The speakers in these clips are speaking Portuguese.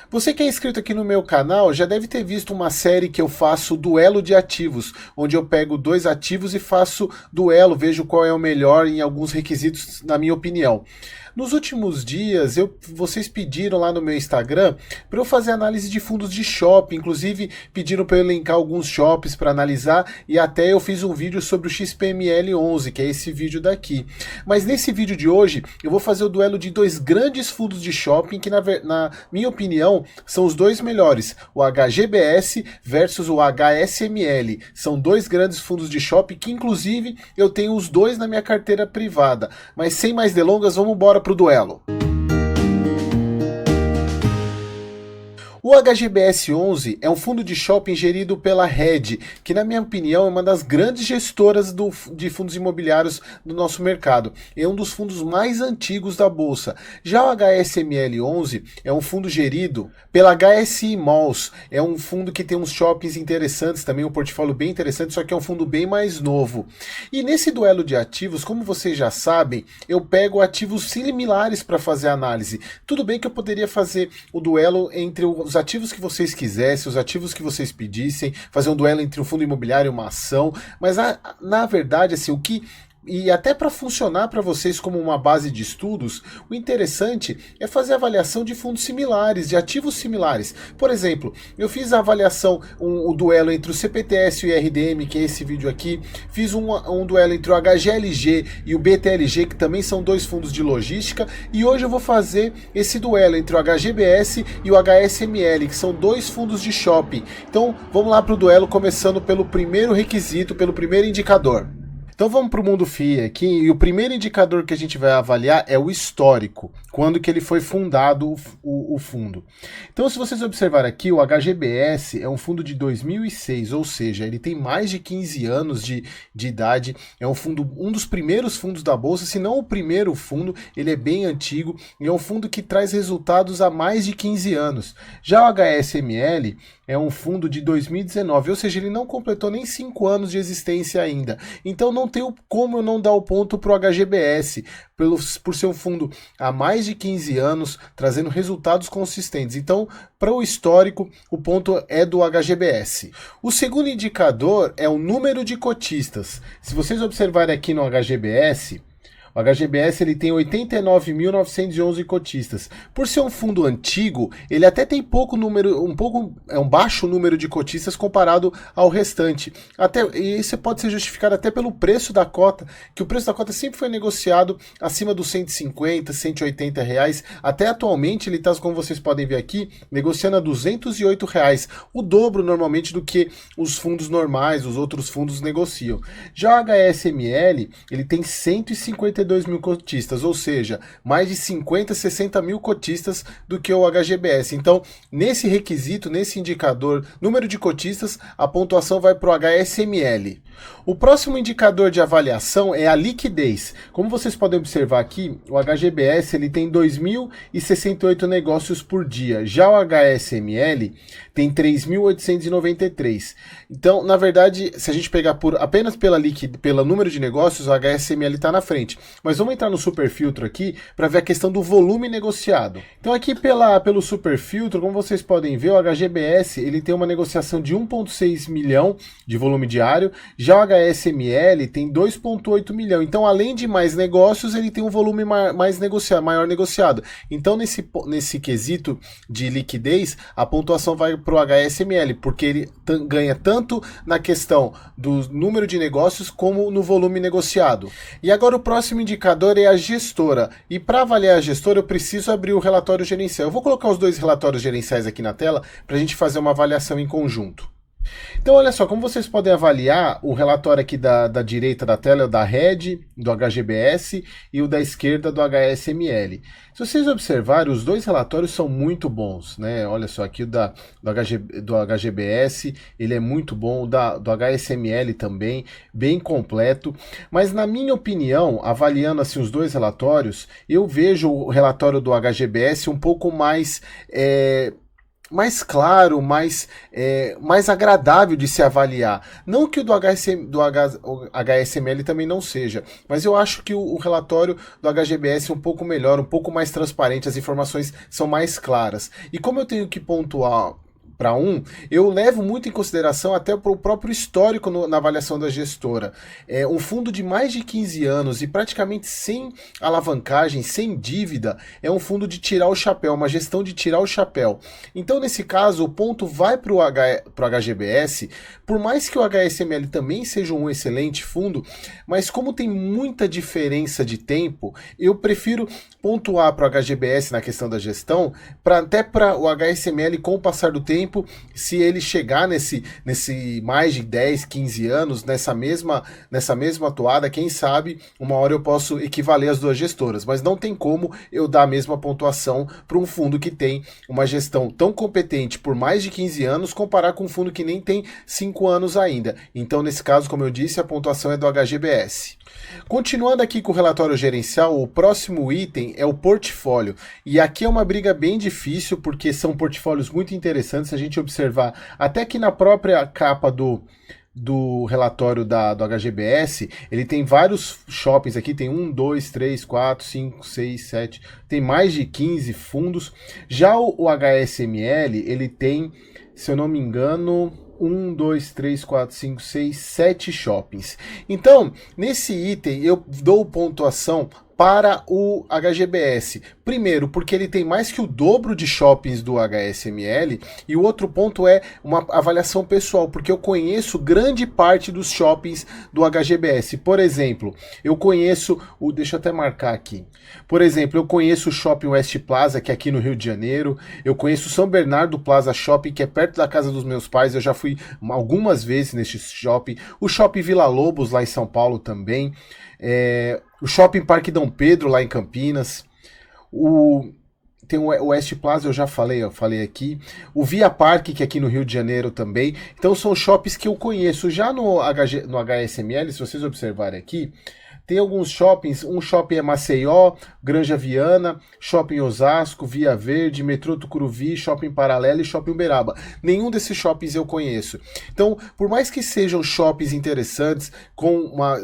Você que é inscrito aqui no meu canal já deve ter visto uma série que eu faço duelo de ativos, onde eu pego dois ativos e faço duelo, vejo qual é o melhor em alguns requisitos, na minha opinião. Nos últimos dias, vocês pediram lá no meu Instagram para eu fazer análise de fundos de shopping, inclusive pediram para eu elencar alguns shoppings para analisar e até eu fiz um vídeo sobre o XPML11, que é esse vídeo daqui. Mas nesse vídeo de hoje, eu vou fazer o duelo de dois grandes fundos de shopping que, na minha opinião, são os dois melhores, o HGBS versus o HSML. São dois grandes fundos de shopping que, inclusive, eu tenho os dois na minha carteira privada. Mas sem mais delongas, vamos embora pro duelo. O HGBS 11 é um fundo de shopping gerido pela Red, que na minha opinião é uma das grandes gestoras de fundos imobiliários do nosso mercado. É um dos fundos mais antigos da bolsa. Já o HSML 11 é um fundo gerido pela HSI Malls. É um fundo que tem uns shoppings interessantes, também um portfólio bem interessante, só que é um fundo bem mais novo. E nesse duelo de ativos, como vocês já sabem, eu pego ativos similares para fazer a análise. Tudo bem que eu poderia fazer o duelo entre os ativos que vocês quisessem, os ativos que vocês pedissem, fazer um duelo entre um fundo imobiliário e uma ação, mas na verdade, assim, o que... E até para funcionar para vocês como uma base de estudos, o interessante é fazer avaliação de fundos similares, de ativos similares. Por exemplo, eu fiz a avaliação, o duelo entre o CPTS e o IRDM, que é esse vídeo aqui, fiz um duelo entre o HGLG e o BTLG, que também são dois fundos de logística, e hoje eu vou fazer esse duelo entre o HGBS e o HSML, que são dois fundos de shopping. Então vamos lá para o duelo, começando pelo primeiro requisito, pelo primeiro indicador. Então vamos para o mundo FII aqui, e o primeiro indicador que a gente vai avaliar é o histórico, quando que ele foi fundado o fundo. Então se vocês observarem aqui, o HGBS é um fundo de 2006, ou seja, ele tem mais de 15 anos de idade, é um fundo, um dos primeiros fundos da Bolsa, se não o primeiro fundo, ele é bem antigo, e é um fundo que traz resultados há mais de 15 anos. Já o HSML é um fundo de 2019, ou seja, ele não completou nem 5 anos de existência ainda. Então não tem como eu não dar o ponto para o HGBS, por ser um fundo há mais de 15 anos, trazendo resultados consistentes. Então, para o histórico, o ponto é do HGBS. O segundo indicador é o número de cotistas. Se vocês observarem aqui no HGBS, o HGBS ele tem 89.911 cotistas. Por ser um fundo antigo, ele até tem um baixo número de cotistas comparado ao restante. E isso pode ser justificado até pelo preço da cota, que o preço da cota sempre foi negociado acima dos 150, 180 reais. Até atualmente ele está, como vocês podem ver aqui, negociando a 208 reais, o dobro normalmente do que os fundos normais, os outros fundos negociam. Já o HSML, ele tem 152 mil cotistas, ou seja, mais de 50, 60 mil cotistas do que o HGBS. Então, nesse requisito, nesse indicador, número de cotistas, a pontuação vai para o HSML. O próximo indicador de avaliação é a liquidez. Como vocês podem observar aqui, o HGBS ele tem 2.068 negócios por dia. Já o HSML tem 3.893. Então, na verdade, se a gente pegar apenas pelo número de negócios, o HSML está na frente. Mas vamos entrar no superfiltro aqui para ver a questão do volume negociado. Então aqui pelo superfiltro, como vocês podem ver, o HGBS ele tem uma negociação de 1,6 milhão de volume diário. Já o HSML tem 2,8 milhão. Então, além de mais negócios, ele tem um volume maior negociado. Então, nesse quesito de liquidez, a pontuação vai para o HSML, porque ele ganha tanto na questão do número de negócios como no volume negociado. E agora o próximo indicador é a gestora. E para avaliar a gestora, eu preciso abrir o relatório gerencial. Eu vou colocar os dois relatórios gerenciais aqui na tela para a gente fazer uma avaliação em conjunto. Então, olha só, como vocês podem avaliar, o relatório aqui da direita da tela é o da Red, do HGBS, e o da esquerda do HSML. Se vocês observarem, os dois relatórios são muito bons, né? Olha só, aqui do HGBS, ele é muito bom, do HSML também, bem completo. Mas, na minha opinião, avaliando assim, os dois relatórios, eu vejo o relatório do HGBS um pouco mais... mais claro, mais agradável de se avaliar. Não que o o HSML também não seja, mas eu acho que o relatório do HGBS é um pouco melhor, um pouco mais transparente, as informações são mais claras. E como eu tenho que pontuar para eu levo muito em consideração até para o próprio histórico na avaliação da gestora. Um fundo de mais de 15 anos e praticamente sem alavancagem, sem dívida, é um fundo de tirar o chapéu, uma gestão de tirar o chapéu. Então, nesse caso, o ponto vai para o HGBS, por mais que o HSML também seja um excelente fundo, mas como tem muita diferença de tempo, eu prefiro pontuar para o HGBS na questão da gestão, até para o HSML com o passar do tempo, se ele chegar nesse mais de 10, 15 anos, nessa mesma toada, quem sabe uma hora eu posso equivaler as duas gestoras, mas não tem como eu dar a mesma pontuação para um fundo que tem uma gestão tão competente por mais de 15 anos, comparar com um fundo que nem tem 5 anos ainda. Então, nesse caso, como eu disse, a pontuação é do HGBS. Continuando aqui com o relatório gerencial, o próximo item é o portfólio. E aqui é uma briga bem difícil, porque são portfólios muito interessantes. Se a gente observar, até que na própria capa do relatório do HGBS, ele tem vários shoppings aqui, tem 1, 2, 3, 4, 5, 6, 7, tem mais de 15 fundos. Já o HSML, ele tem, se eu não me engano, 1, 2, 3, 4, 5, 6, 7 shoppings. Então, nesse item, eu dou pontuação para o HGBS. Primeiro, porque ele tem mais que o dobro de shoppings do HSML, e o outro ponto é uma avaliação pessoal, porque eu conheço grande parte dos shoppings do HGBS. Por exemplo, eu conheço deixa eu até marcar aqui. Por exemplo, eu conheço o Shopping West Plaza, que é aqui no Rio de Janeiro. Eu conheço o São Bernardo Plaza Shopping, que é perto da casa dos meus pais. Eu já fui algumas vezes neste shopping. O Shopping Vila Lobos, lá em São Paulo também. O Shopping Parque Dom Pedro, lá em Campinas. Tem o West Plaza, eu falei aqui. O Via Parque, que é aqui no Rio de Janeiro também. Então são shoppings que eu conheço. Já no HSML, se vocês observarem aqui, tem alguns shoppings, um shopping é Maceió, Granja Viana, Shopping Osasco, Via Verde, Metrô Tucuruvi, Shopping Paralelo e Shopping Uberaba. Nenhum desses shoppings eu conheço. Então, por mais que sejam shoppings interessantes,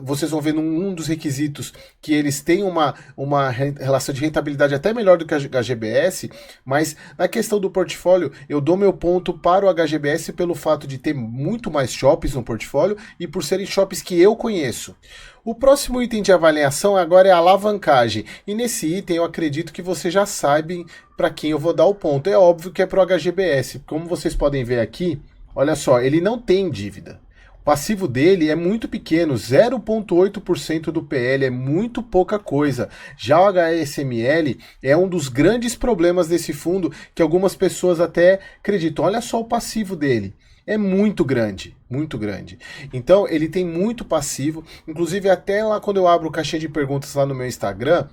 vocês vão ver num dos requisitos que eles têm uma relação de rentabilidade até melhor do que a HGBS, mas na questão do portfólio, eu dou meu ponto para o HGBS pelo fato de ter muito mais shoppings no portfólio e por serem shoppings que eu conheço. O próximo item de avaliação agora é a alavancagem, e nesse item eu acredito que vocês já sabem para quem eu vou dar o ponto. É óbvio que é para o HGBS, como vocês podem ver aqui, olha só, ele não tem dívida. O passivo dele é muito pequeno, 0,8% do PL, é muito pouca coisa. Já o HSML é um dos grandes problemas desse fundo, que algumas pessoas até acreditam. Olha só o passivo dele. É muito grande, muito grande. Então, ele tem muito passivo. Inclusive, até lá quando eu abro caixinha de perguntas lá no meu Instagram,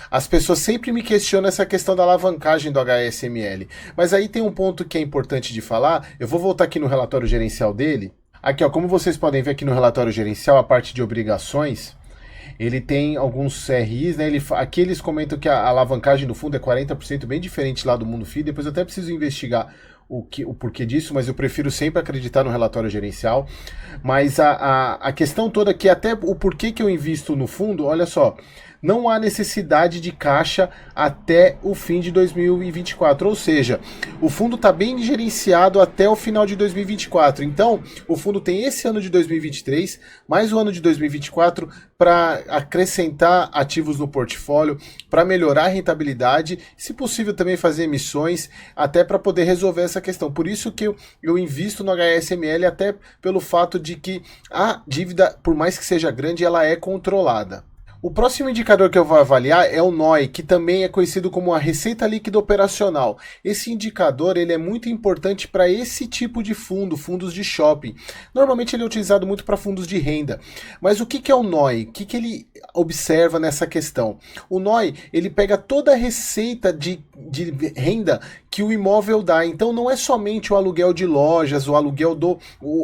as pessoas sempre me questionam essa questão da alavancagem do HSML. Mas aí tem um ponto que é importante de falar. Eu vou voltar aqui no relatório gerencial dele. Aqui, ó, como vocês podem ver aqui no relatório gerencial, a parte de obrigações, ele tem alguns CRIs, né? Aqui eles comentam que a alavancagem do fundo é 40%, bem diferente lá do Mundo FI. Depois eu até preciso investigar o porquê disso, mas eu prefiro sempre acreditar no relatório gerencial. Mas a questão toda aqui, até o porquê que eu invisto no fundo, olha só, não há necessidade de caixa até o fim de 2024, ou seja, o fundo está bem gerenciado até o final de 2024, então o fundo tem esse ano de 2023, mais o ano de 2024 para acrescentar ativos no portfólio, para melhorar a rentabilidade, se possível também fazer emissões, até para poder resolver essa questão. Por isso que eu invisto no HSML, até pelo fato de que a dívida, por mais que seja grande, ela é controlada. O próximo indicador que eu vou avaliar é o NOI, que também é conhecido como a receita líquida operacional. Esse indicador ele é muito importante para esse tipo de fundos de shopping. Normalmente ele é utilizado muito para fundos de renda. Mas o que é o NOI? O que ele observa nessa questão? O NOI ele pega toda a receita de renda que o imóvel dá. Então não é somente o aluguel de lojas, o aluguel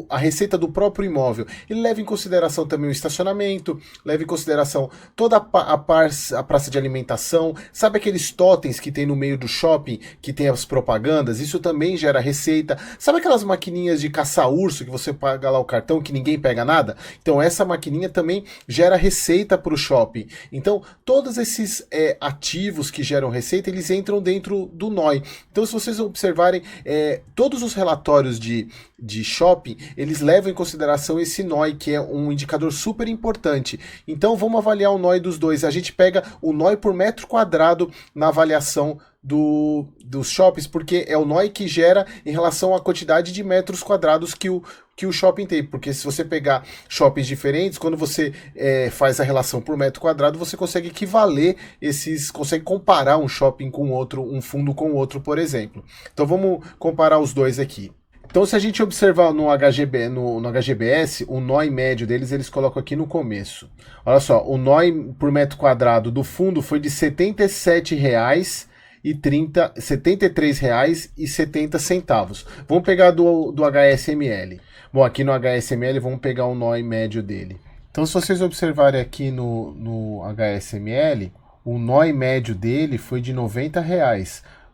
a receita do próprio imóvel. Ele leva em consideração também o estacionamento, leva em consideração toda a praça de alimentação, sabe aqueles totens que tem no meio do shopping, que tem as propagandas? Isso também gera receita. Sabe aquelas maquininhas de caça-urso que você paga lá o cartão que ninguém pega nada? Então essa maquininha também gera receita para o shopping. Então todos esses ativos que geram receita, eles entram dentro do NOI. Então se vocês observarem, todos os relatórios de shopping, eles levam em consideração esse NOI, que é um indicador super importante. Então vamos avaliar o NOI dos dois. A gente pega o NOI por metro quadrado na avaliação dos shoppings, porque é o NOI que gera em relação à quantidade de metros quadrados que o shopping tem. Porque se você pegar shoppings diferentes, quando você faz a relação por metro quadrado, você consegue equivaler consegue comparar um shopping com outro, um fundo com outro, por exemplo. Então vamos comparar os dois aqui. Então, se a gente observar no HGBS, o NOI médio deles, eles colocam aqui no começo. Olha só, o NOI por metro quadrado do fundo foi de R$ 73,70. Vamos pegar do HSML. Bom, aqui no HSML, vamos pegar o NOI médio dele. Então, se vocês observarem aqui no HSML, o NOI médio dele foi de R$ 90.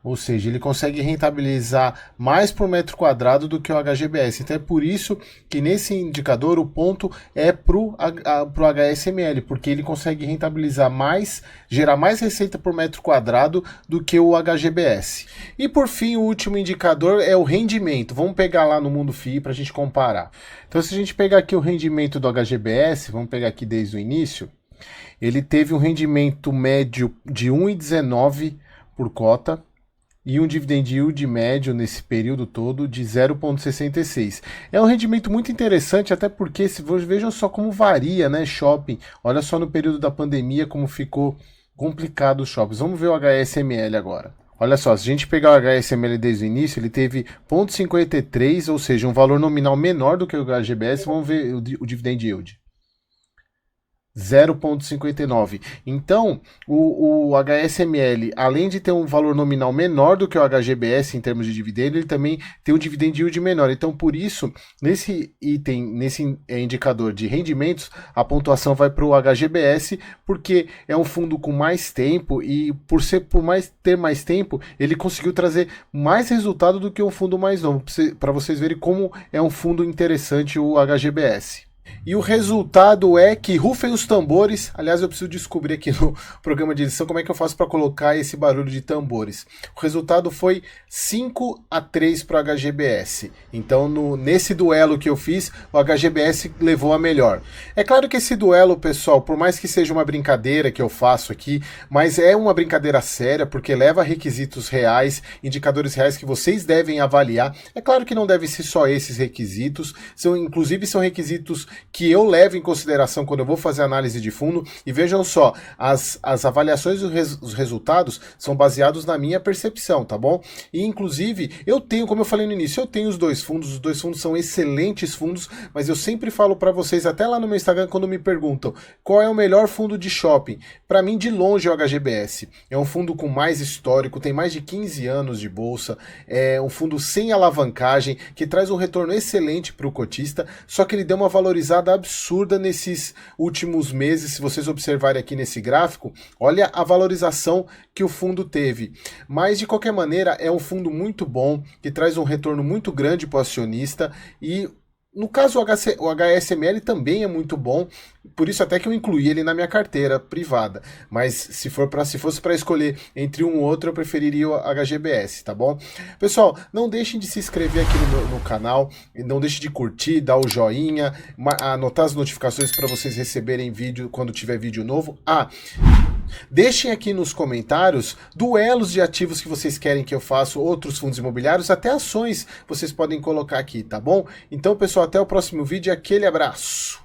Ou seja, ele consegue rentabilizar mais por metro quadrado do que o HGBS. Então é por isso que nesse indicador o ponto é pro HSML, porque ele consegue rentabilizar mais, gerar mais receita por metro quadrado do que o HGBS. E por fim, o último indicador é o rendimento. Vamos pegar lá no Mundo FII para a gente comparar. Então se a gente pegar aqui o rendimento do HGBS, vamos pegar aqui desde o início, ele teve um rendimento médio de 1,19 por cota, e um dividend yield médio nesse período todo de 0,66. É um rendimento muito interessante, até porque, vejam só como varia, né, shopping. Olha só no período da pandemia como ficou complicado os shoppings. Vamos ver o HSML agora. Olha só, se a gente pegar o HSML desde o início, ele teve 0,53, ou seja, um valor nominal menor do que o HGBS. Vamos ver o dividend yield. 0,59. Então, o HSML, além de ter um valor nominal menor do que o HGBS em termos de dividendo, ele também tem um dividend yield menor. Então, por isso, nesse item, nesse indicador de rendimentos, a pontuação vai para o HGBS, porque é um fundo com mais tempo e ter mais tempo, ele conseguiu trazer mais resultado do que um fundo mais novo, para vocês verem como é um fundo interessante o HGBS. E o resultado é que, rufem os tambores. Aliás, eu preciso descobrir aqui no programa de edição como é que eu faço para colocar esse barulho de tambores. O resultado foi 5-3 para o HGBS. Então, nesse duelo que eu fiz, o HGBS levou a melhor. É claro que esse duelo, pessoal, por mais que seja uma brincadeira que eu faço aqui, mas é uma brincadeira séria, porque leva requisitos reais, indicadores reais que vocês devem avaliar. É claro que não devem ser só esses requisitos, inclusive são requisitos que eu levo em consideração quando eu vou fazer análise de fundo. E vejam só, as avaliações e os resultados são baseados na minha percepção, tá bom? E inclusive, eu tenho, como eu falei no início, eu tenho os dois fundos são excelentes fundos, mas eu sempre falo para vocês, até lá no meu Instagram, quando me perguntam qual é o melhor fundo de shopping, para mim de longe é o HGBS. É um fundo com mais histórico, tem mais de 15 anos de bolsa, é um fundo sem alavancagem, que traz um retorno excelente para o cotista, só que ele deu uma valorizada absurda nesses últimos meses. Se vocês observarem aqui nesse gráfico, olha a valorização que o fundo teve. Mas de qualquer maneira é um fundo muito bom, que traz um retorno muito grande para o acionista, e no caso o HSML também é muito bom, por isso até que eu incluí ele na minha carteira privada. Mas se fosse para escolher entre um ou outro, eu preferiria o HGBS, tá bom? Pessoal, não deixem de se inscrever aqui no canal, não deixem de curtir, dar o joinha, anotar as notificações para vocês receberem vídeo quando tiver vídeo novo. Deixem aqui nos comentários duelos de ativos que vocês querem que eu faça, outros fundos imobiliários, até ações vocês podem colocar aqui, tá bom? Então, pessoal, até o próximo vídeo, aquele abraço!